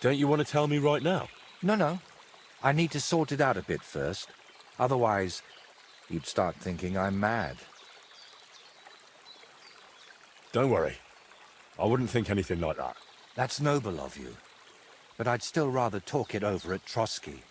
Don't you want to tell me right now? No. I need to sort it out a bit first. Otherwise, you'd start thinking I'm mad. Don't worry. I wouldn't think anything like that. That's noble of you. But I'd still rather talk it over at Trotsky.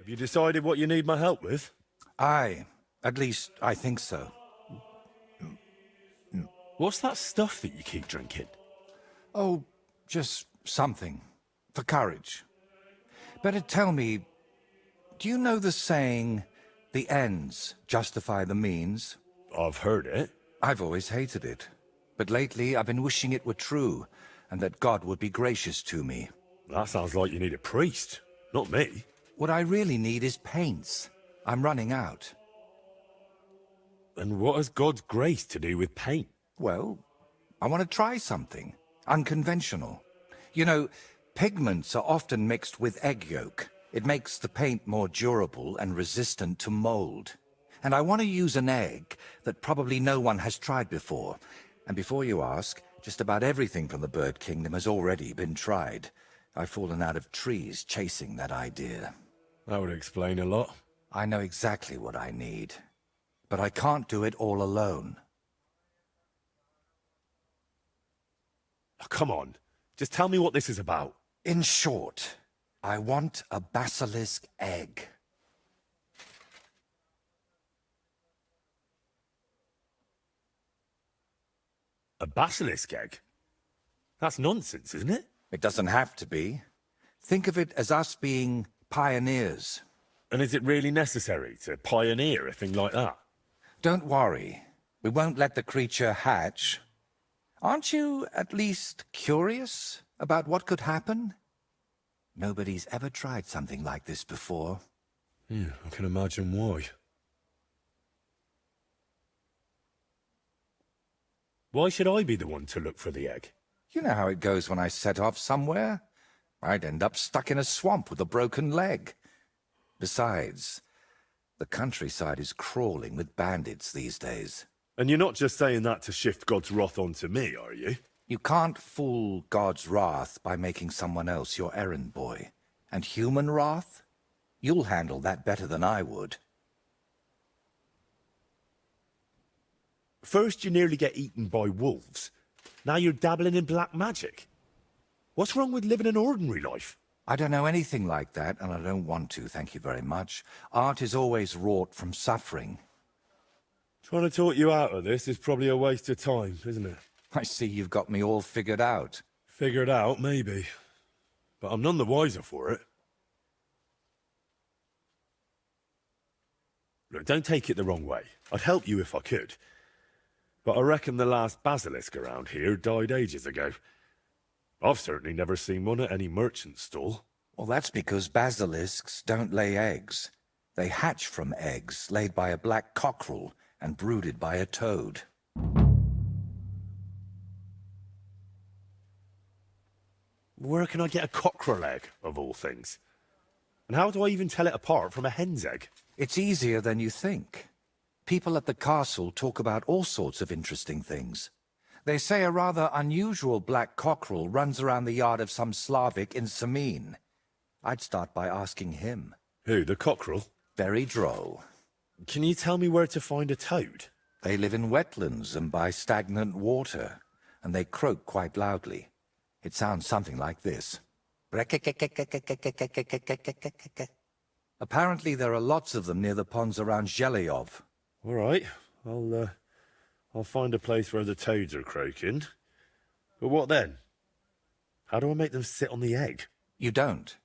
Have you decided what you need my help with? Aye. At least, I think so. What's that stuff that you keep drinking? Oh, just something. For courage. Better tell me, do you know the saying, the ends justify the means? I've heard it. I've always hated it. But lately, I've been wishing it were true, and that God would be gracious to me. That sounds like you need a priest, not me. What I really need is paints. I'm running out. And what has God's grace to do with paint? Well, I want to try something. Unconventional. You know, pigments are often mixed with egg yolk. It makes the paint more durable and resistant to mold. And I want to use an egg that probably no one has tried before. And before you ask, just about everything from the bird kingdom has already been tried. I've fallen out of trees chasing that idea. That would explain a lot. I know exactly what I need. But I can't do it all alone. Oh, come on. Just tell me what this is about. In short, I want a basilisk egg. A basilisk egg? That's nonsense, isn't it? It doesn't have to be. Think of it as us being pioneers. And is it really necessary to pioneer a thing like that? Don't worry. We won't let the creature hatch. Aren't you at least curious about what could happen? Nobody's ever tried something like this before. Yeah, I can imagine why. Why should I be the one to look for the egg? You know how it goes when I set off somewhere. I'd end up stuck in a swamp with a broken leg. Besides, the countryside is crawling with bandits these days. And you're not just saying that to shift God's wrath onto me, are you? You can't fool God's wrath by making someone else your errand boy. And human wrath? You'll handle that better than I would. First you nearly get eaten by wolves. Now you're dabbling in black magic. What's wrong with living an ordinary life? I don't know anything like that, and I don't want to, thank you very much. Art is always wrought from suffering. Trying to talk you out of this is probably a waste of time, isn't it? I see you've got me all figured out. Figured out, maybe. But I'm none the wiser for it. Look, don't take it the wrong way. I'd help you if I could. But I reckon the last basilisk around here died ages ago. I've certainly never seen one at any merchant stall. Well, that's because basilisks don't lay eggs. They hatch from eggs laid by a black cockerel and brooded by a toad. Where can I get a cockerel egg, of all things? And how do I even tell it apart from a hen's egg? It's easier than you think. People at the castle talk about all sorts of interesting things. They say a rather unusual black cockerel runs around the yard of some Slavic in Samin. I'd start by asking him. Who, the cockerel? Very droll. Can you tell me where to find a toad? They live in wetlands and by stagnant water, and they croak quite loudly. It sounds something like this. Apparently there are lots of them near the ponds around Zhelyov. All right, I'll find a place where the toads are croaking. But what then? How do I make them sit on the egg? You don't.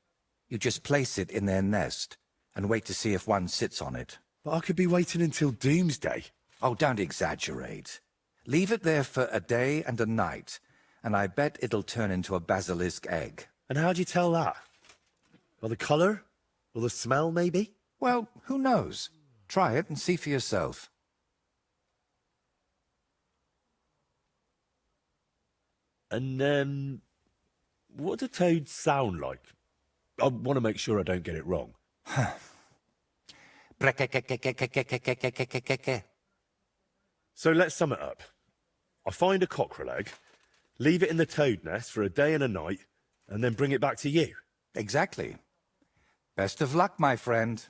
You just place it in their nest and wait to see if one sits on it. But I could be waiting until doomsday. Oh, don't exaggerate. Leave it there for a day and a night, and I bet it'll turn into a basilisk egg. And how do you tell that? By the colour? Or the smell, maybe? Well, who knows? Try it and see for yourself. And, what do toads sound like? I want to make sure I don't get it wrong. So let's sum it up. I find a cockerel egg, leave it in the toad nest for a day and a night, and then bring it back to you. Exactly. Best of luck, my friend.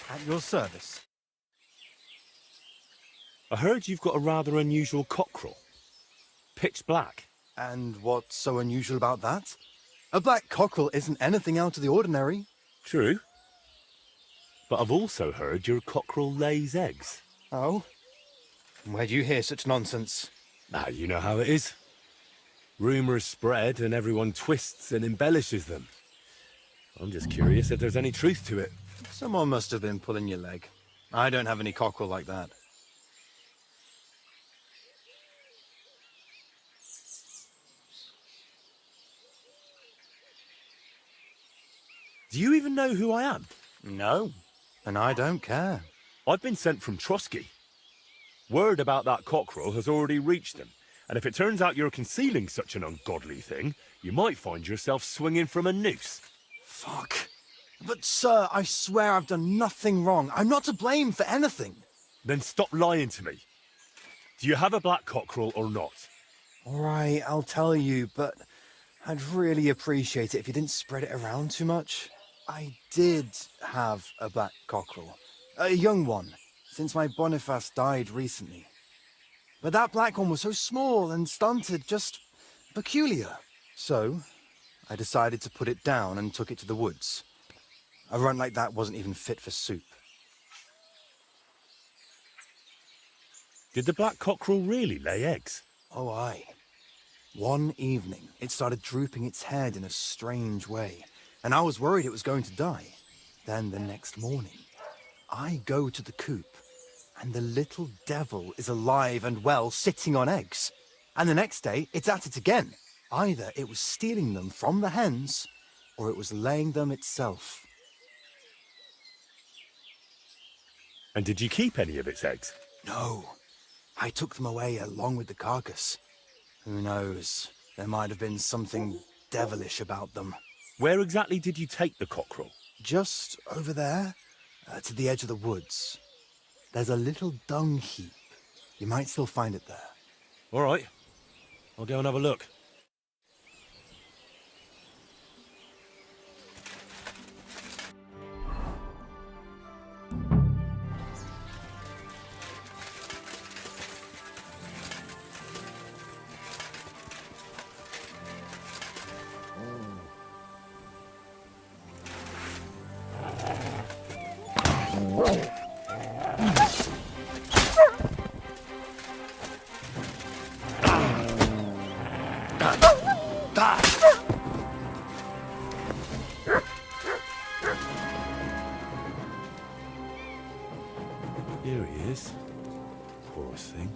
At your service. I heard you've got a rather unusual cockerel. Pitch black. And what's so unusual about that? A black cockerel isn't anything out of the ordinary. True. But I've also heard your cockerel lays eggs. Oh? Where'd you hear such nonsense? Ah, you know how it is. Rumours spread and everyone twists and embellishes them. I'm just curious if there's any truth to it. Someone must have been pulling your leg. I don't have any cockerel like that. Do you even know who I am? No. And I don't care. I've been sent from Trotsky. Word about that cockerel has already reached them, and if it turns out you're concealing such an ungodly thing, you might find yourself swinging from a noose. Fuck. But sir, I swear I've done nothing wrong. I'm not to blame for anything. Then stop lying to me. Do you have a black cockerel or not? All right, I'll tell you, but I'd really appreciate it if you didn't spread it around too much. I did have a black cockerel. A young one, since my Boniface died recently. But that black one was so small and stunted, just peculiar. So, I decided to put it down and took it to the woods. A runt like that wasn't even fit for soup. Did the black cockerel really lay eggs? Oh, aye. One evening, it started drooping its head in a strange way, and I was worried it was going to die. Then the next morning, I go to the coop, and the little devil is alive and well, sitting on eggs. And the next day, it's at it again. Either it was stealing them from the hens, or it was laying them itself. And did you keep any of its eggs? No, I took them away along with the carcass. Who knows? There might have been something devilish about them. Where exactly did you take the cockerel? Just over there, to the edge of the woods. There's a little dung heap. You might still find it there. All right. I'll go and have a look. Here he is. Poor thing.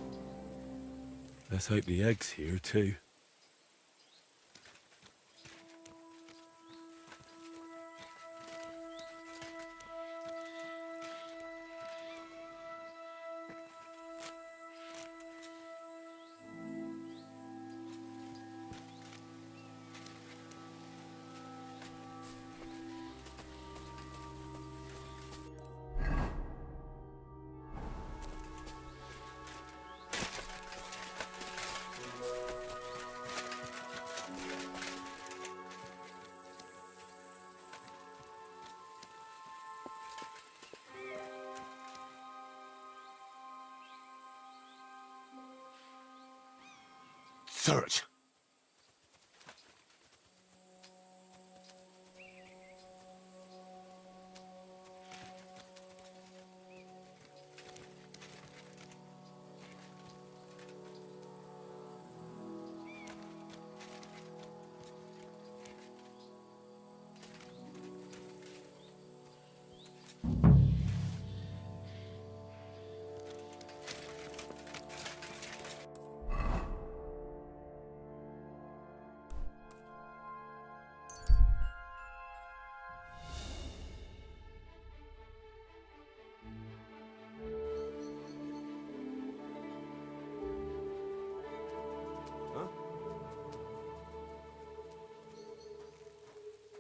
Let's hope the egg's here too. Search.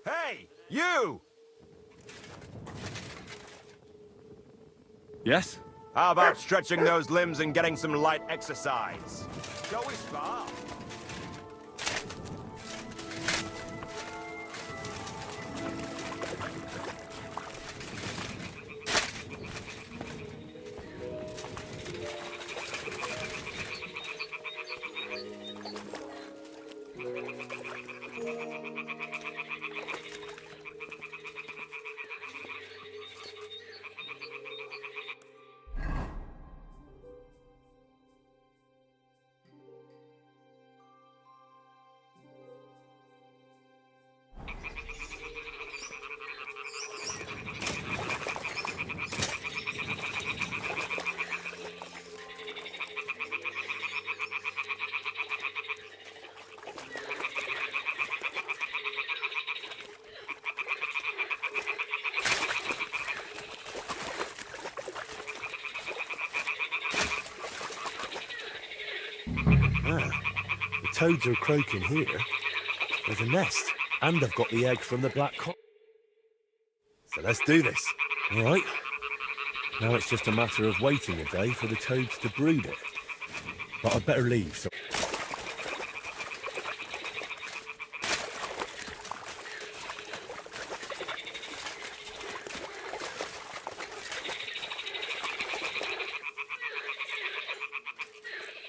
Hey, you! Yes? How about stretching those limbs and getting some light exercise? Shall we spar? The toads are croaking here. There's a nest, and I've got the egg from the black cock. So let's do this. All right. Now it's just a matter of waiting a day for the toads to brood it. But I'd better leave, so...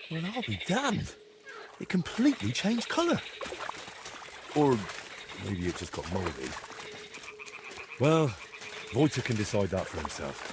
Well, I'll be damned. It completely changed colour. Or maybe it just got mouldy. Well, Voiter can decide that for himself.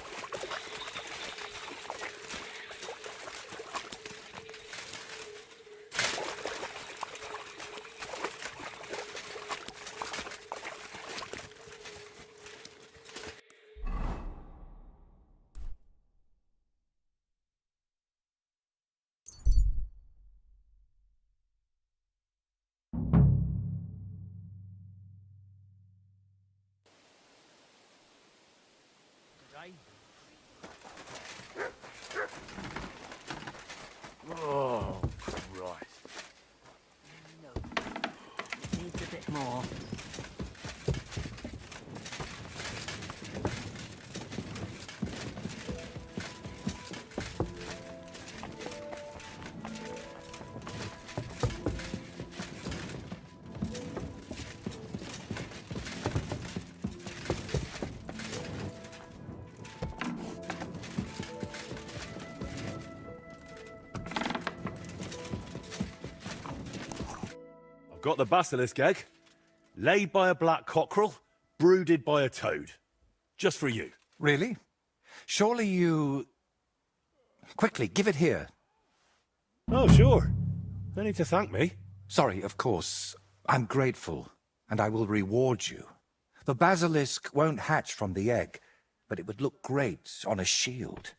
more. I've got the basilisk egg, laid by a black cockerel, brooded by a toad. Just for you. Really? Surely you... Quickly, give it here. Oh, sure. No need to thank me. Sorry, of course. I'm grateful, and I will reward you. The basilisk won't hatch from the egg, but it would look great on a shield.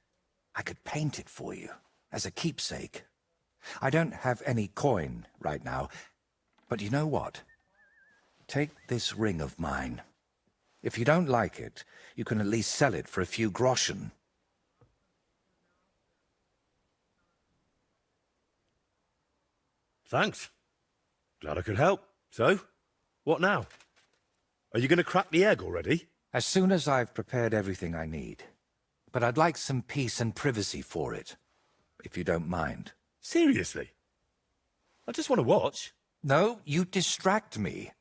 I could paint it for you, as a keepsake. I don't have any coin right now, but you know what? Take this ring of mine. If you don't like it, you can at least sell it for a few groschen. Thanks. Glad I could help. So, what now? Are you going to crack the egg already? As soon as I've prepared everything I need. But I'd like some peace and privacy for it, if you don't mind. Seriously? I just want to watch. No, you distract me.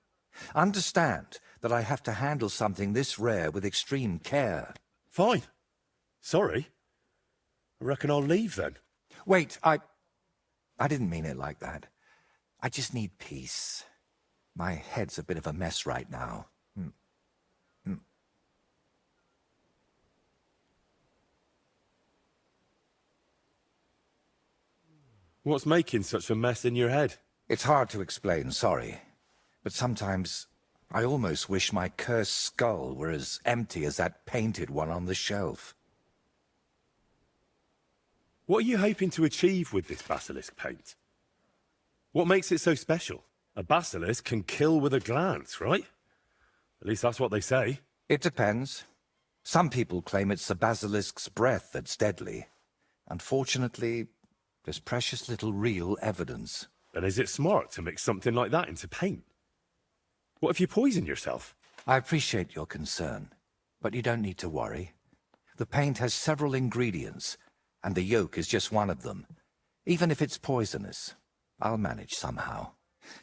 Understand that I have to handle something this rare with extreme care. Fine. Sorry. I reckon I'll leave then. Wait, I didn't mean it like that. I just need peace. My head's a bit of a mess right now. What's making such a mess in your head? It's hard to explain, sorry. But sometimes I almost wish my cursed skull were as empty as that painted one on the shelf. What are you hoping to achieve with this basilisk paint? What makes it so special? A basilisk can kill with a glance, right? At least that's what they say. It depends. Some people claim it's the basilisk's breath that's deadly. Unfortunately, there's precious little real evidence. And is it smart to mix something like that into paint? What if you poison yourself? I appreciate your concern, but you don't need to worry. The paint has several ingredients, and the yolk is just one of them. Even if it's poisonous, I'll manage somehow.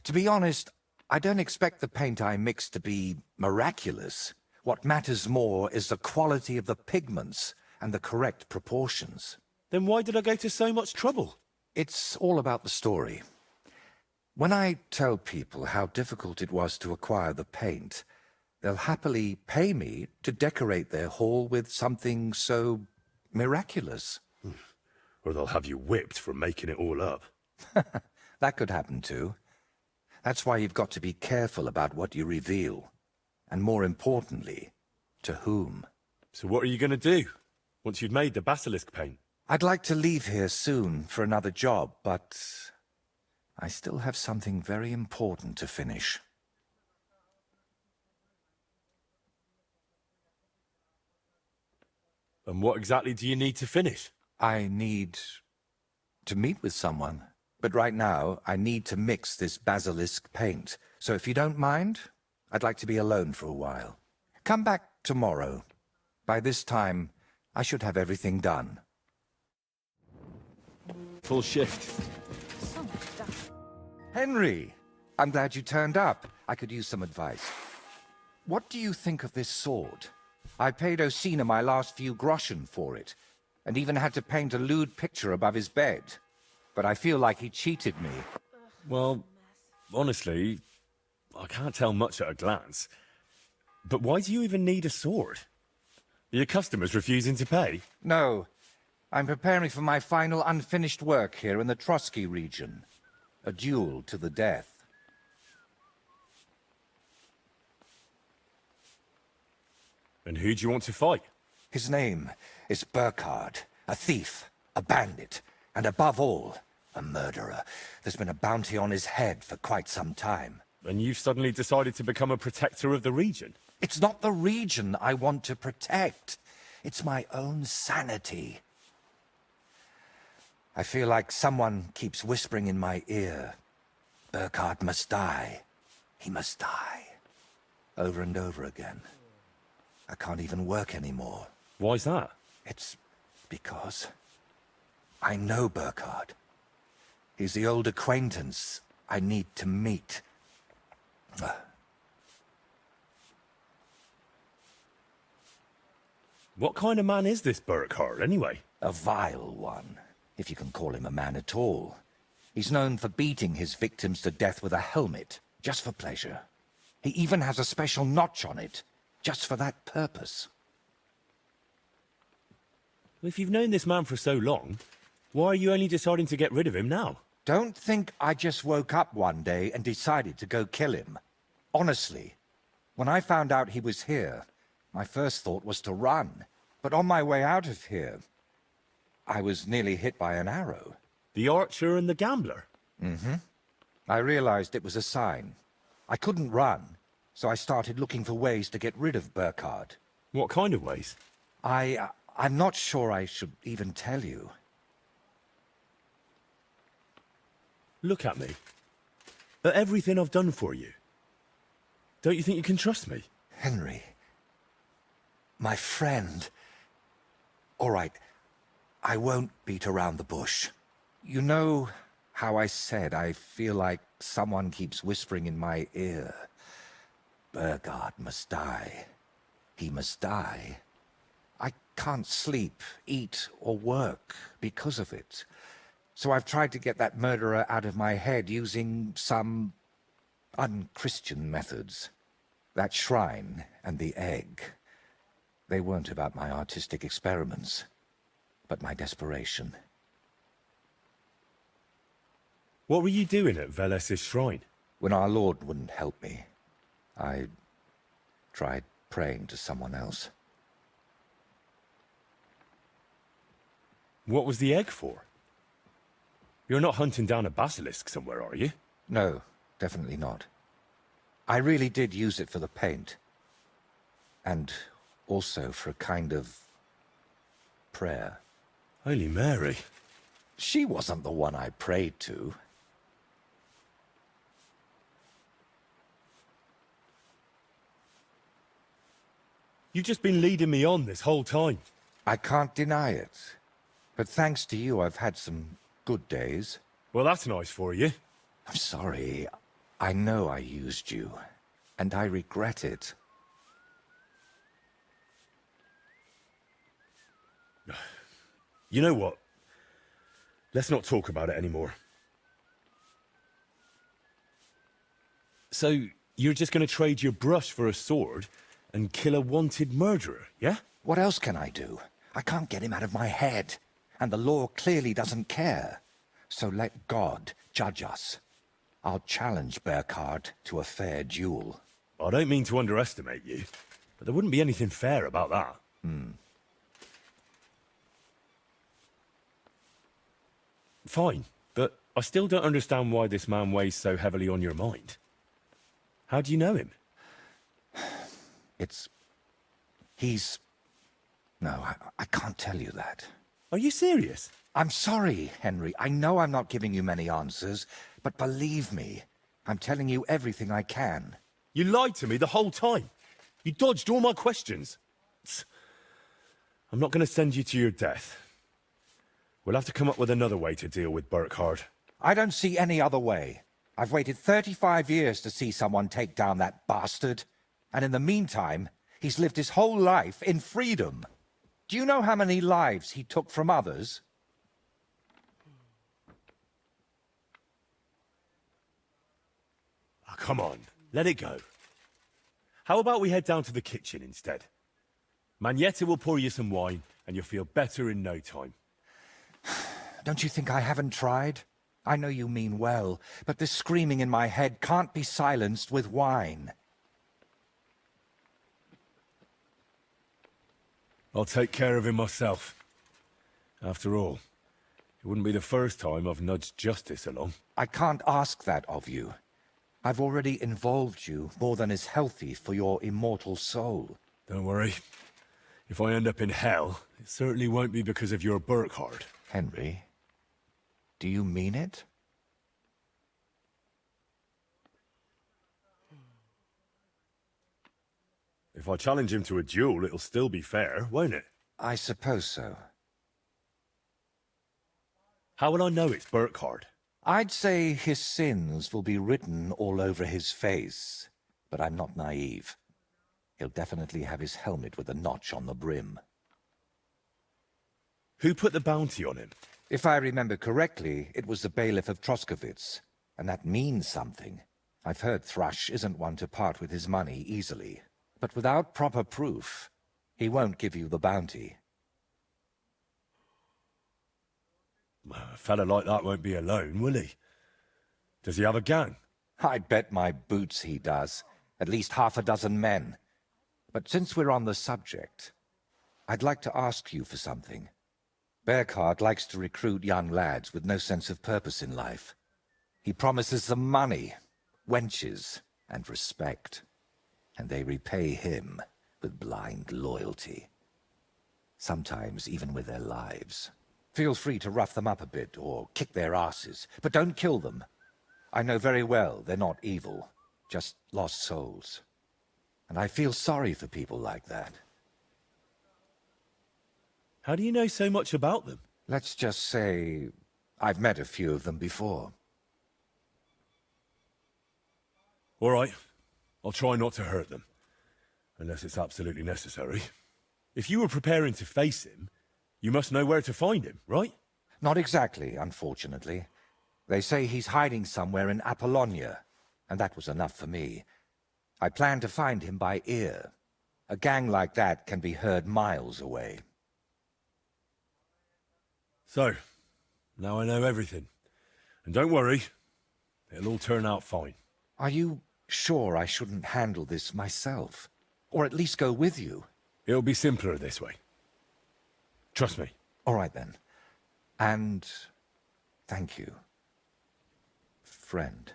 To be honest, I don't expect the paint I mix to be miraculous. What matters more is the quality of the pigments and the correct proportions. Then why did I go to so much trouble? It's all about the story. When I tell people how difficult it was to acquire the paint, they'll happily pay me to decorate their hall with something so miraculous. Or they'll have you whipped for making it all up. That could happen too. That's why you've got to be careful about what you reveal. And more importantly, to whom. So what are you going to do, once you've made the basilisk paint? I'd like to leave here soon for another job, but I still have something very important to finish. And what exactly do you need to finish? I need to meet with someone. But right now, I need to mix this basilisk paint. So if you don't mind, I'd like to be alone for a while. Come back tomorrow. By this time, I should have everything done. Full shift. So much stuff. Henry! I'm glad you turned up. I could use some advice. What do you think of this sword? I paid Osina my last few groschen for it, and even had to paint a lewd picture above his bed. But I feel like he cheated me. Well, honestly, I can't tell much at a glance. But why do you even need a sword? Are your customers refusing to pay? No. I'm preparing for my final unfinished work here in the Trotsky region. A duel to the death. And who do you want to fight? His name is Burkhard, a thief, a bandit, and above all, a murderer. There's been a bounty on his head for quite some time. And you've suddenly decided to become a protector of the region? It's not the region I want to protect. It's my own sanity. I feel like someone keeps whispering in my ear. Burkhard must die. He must die. Over and over again. I can't even work anymore. Why's that? It's because I know Burkhard. He's the old acquaintance I need to meet. What kind of man is this Burkhard, anyway? A vile one, if you can call him a man at all. He's known for beating his victims to death with a helmet, just for pleasure. He even has a special notch on it, just for that purpose. If you've known this man for so long, why are you only deciding to get rid of him now? Don't think I just woke up one day and decided to go kill him. Honestly, when I found out he was here, my first thought was to run. But on my way out of here, I was nearly hit by an arrow. The archer and the gambler? Mm-hmm. I realized it was a sign. I couldn't run, so I started looking for ways to get rid of Burkhard. What kind of ways? I'm not sure I should even tell you. Look at me. At everything I've done for you. Don't you think you can trust me? Henry. My friend. All right. I won't beat around the bush. You know how I said I feel like someone keeps whispering in my ear. Burkhard must die. He must die. I can't sleep, eat, or work because of it. So I've tried to get that murderer out of my head using some unchristian methods. That shrine and the egg. They weren't about my artistic experiments, but my desperation. What were you doing at Veles's shrine? When our Lord wouldn't help me, I tried praying to someone else. What was the egg for? You're not hunting down a basilisk somewhere, are you? No, definitely not. I really did use it for the paint. And also for a kind of prayer. Holy Mary. She wasn't the one I prayed to. You've just been leading me on this whole time. I can't deny it. But thanks to you, I've had some good days. Well, that's nice for you. I'm sorry. I know I used you. And I regret it. You know what? Let's not talk about it anymore. So, you're just going to trade your brush for a sword and kill a wanted murderer, yeah? What else can I do? I can't get him out of my head. And the law clearly doesn't care. So let God judge us. I'll challenge Burkhard to a fair duel. I don't mean to underestimate you, but there wouldn't be anything fair about that. Fine, but I still don't understand why this man weighs so heavily on your mind. How do you know him? No, I can't tell you that. Are you serious? I'm sorry, Henry. I know I'm not giving you many answers, but believe me, I'm telling you everything I can. You lied to me the whole time. You dodged all my questions. I'm not going to send you to your death. We'll have to come up with another way to deal with Burkhard. I don't see any other way. I've waited 35 years to see someone take down that bastard. And in the meantime, he's lived his whole life in freedom. Do you know how many lives he took from others? Oh, come on, let it go. How about we head down to the kitchen instead? Magneta will pour you some wine, and you'll feel better in no time. Don't you think I haven't tried? I know you mean well, but this screaming in my head can't be silenced with wine. I'll take care of him myself. After all, it wouldn't be the first time I've nudged justice along. I can't ask that of you. I've already involved you more than is healthy for your immortal soul. Don't worry. If I end up in hell, it certainly won't be because of your Burkhard. Henry, do you mean it? If I challenge him to a duel, it'll still be fair, won't it? I suppose so. How will I know it's Burkhard? I'd say his sins will be written all over his face, but I'm not naive. He'll definitely have his helmet with a notch on the brim. Who put the bounty on him? If I remember correctly, it was the bailiff of Troskowitz, and that means something. I've heard Thrush isn't one to part with his money easily, but without proper proof, he won't give you the bounty. A fella like that won't be alone, will he? Does he have a gang? I'd bet my boots he does. At least half a dozen men. But since we're on the subject, I'd like to ask you for something. Burkhard likes to recruit young lads with no sense of purpose in life. He promises them money, wenches, and respect. And they repay him with blind loyalty. Sometimes even with their lives. Feel free to rough them up a bit or kick their asses, but don't kill them. I know very well they're not evil, just lost souls. And I feel sorry for people like that. How do you know so much about them? Let's just say I've met a few of them before. All right. I'll try not to hurt them. Unless it's absolutely necessary. If you were preparing to face him, you must know where to find him, right? Not exactly, unfortunately. They say he's hiding somewhere in Apollonia, and that was enough for me. I plan to find him by ear. A gang like that can be heard miles away. So, now I know everything. And don't worry, it'll all turn out fine. Are you sure I shouldn't handle this myself? Or at least go with you? It'll be simpler this way. Trust me. All right then. And thank you, friend.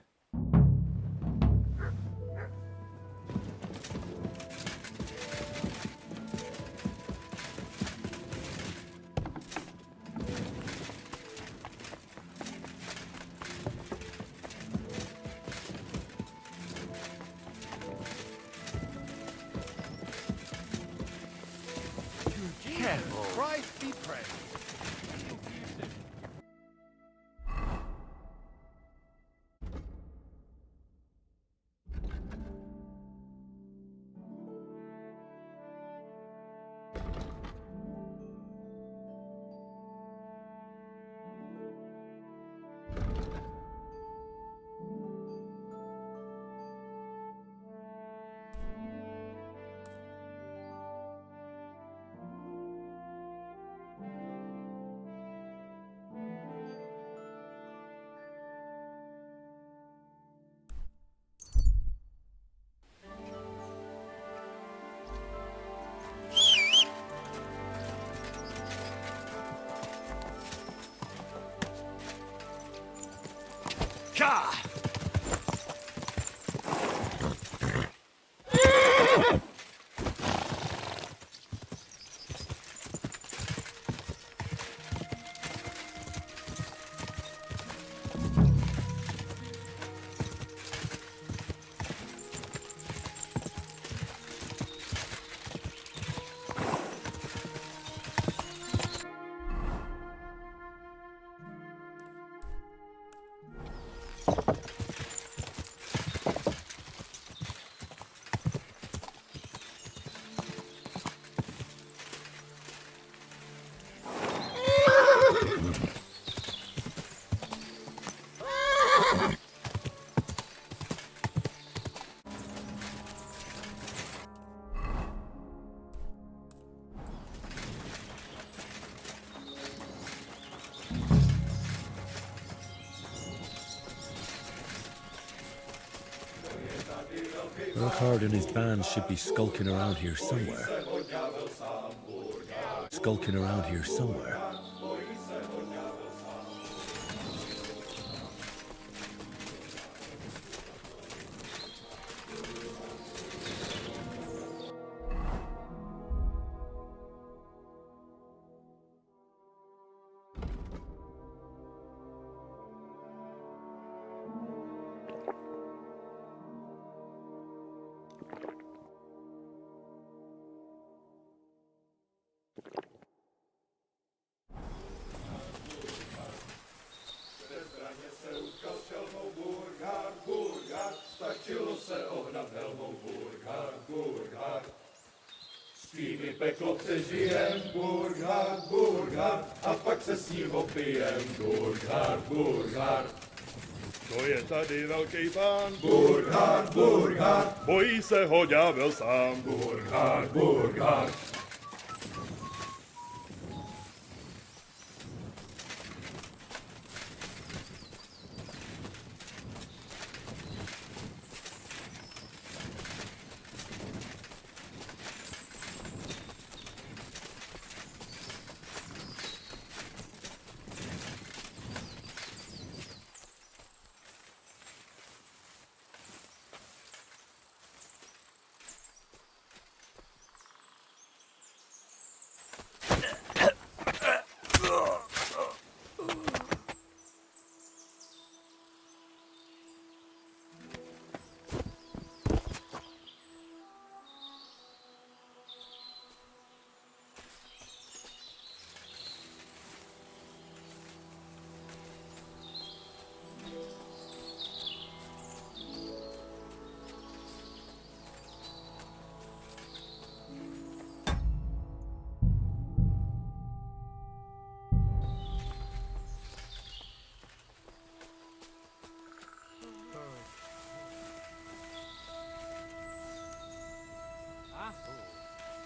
Christ be praised. Burkhard and his band should be skulking around here somewhere. Skulking around here somewhere. Sími peklo přežijem, Burghard, Burghard, a pak se s ním opijem, Burghard, Burghard. To je tady velký pán, Burghard, Burghard, bojí se ho ďábel sám. Burghard, Burghard.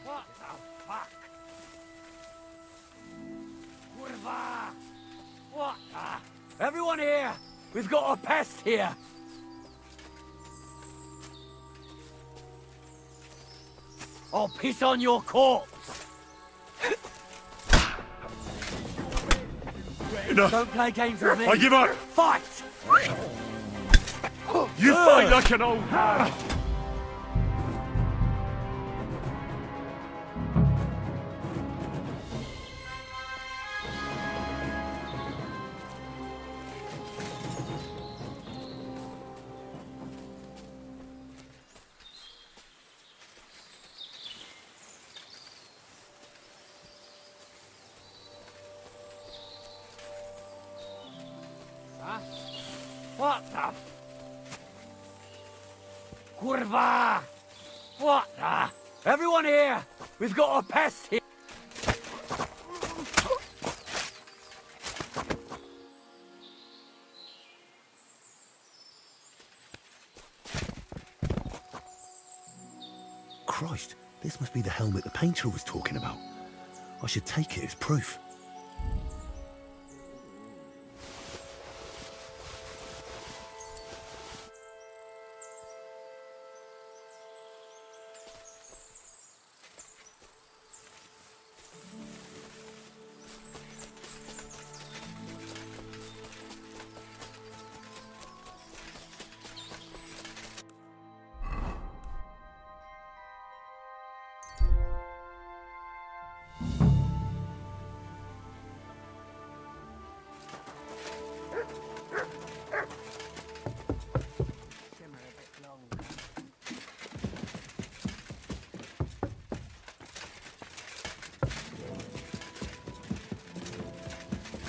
What the fuck? Kurva! What the? Everyone here! We've got a pest here! I'll piss on your corpse! Enough. Don't play games with me! I give up! Fight! You fight like an old man! What the? Kurva! What the? Everyone here! We've got a pest here! Christ, this must be the helmet the painter was talking about. I should take it as proof.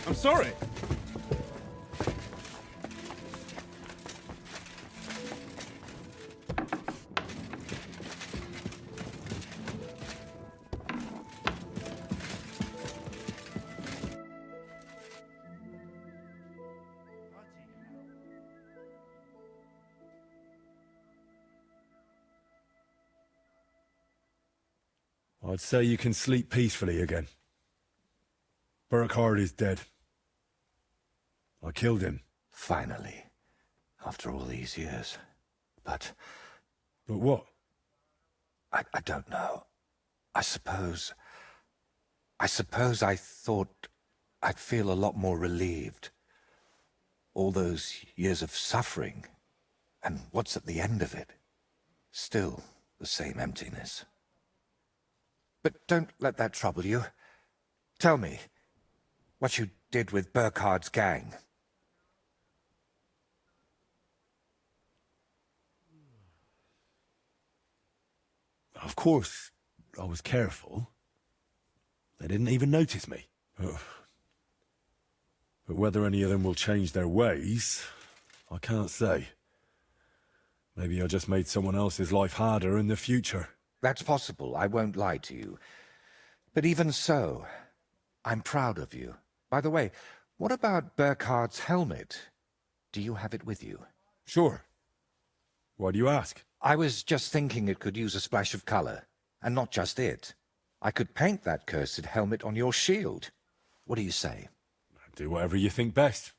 I'm sorry. I'd say you can sleep peacefully again. Burkhardt is dead. I killed him. Finally, after all these years. But what? I don't know. I suppose I thought I'd feel a lot more relieved. All those years of suffering, and what's at the end of it? Still the same emptiness. But don't let that trouble you. Tell me what you did with Burkhardt's gang. Of course, I was careful. They didn't even notice me. But whether any of them will change their ways, I can't say. Maybe I just made someone else's life harder in the future. That's possible, I won't lie to you. But even so, I'm proud of you. By the way, what about Burkhardt's helmet? Do you have it with you? Sure. Why do you ask? I was just thinking it could use a splash of color. And not just it. I could paint that cursed helmet on your shield. What do you say? Do whatever you think best.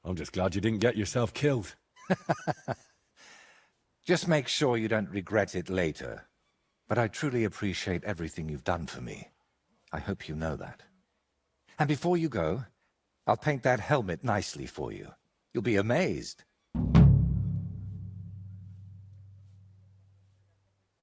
I'm just glad you didn't get yourself killed. Just make sure you don't regret it later. But I truly appreciate everything you've done for me. I hope you know that. And before you go, I'll paint that helmet nicely for you. You'll be amazed.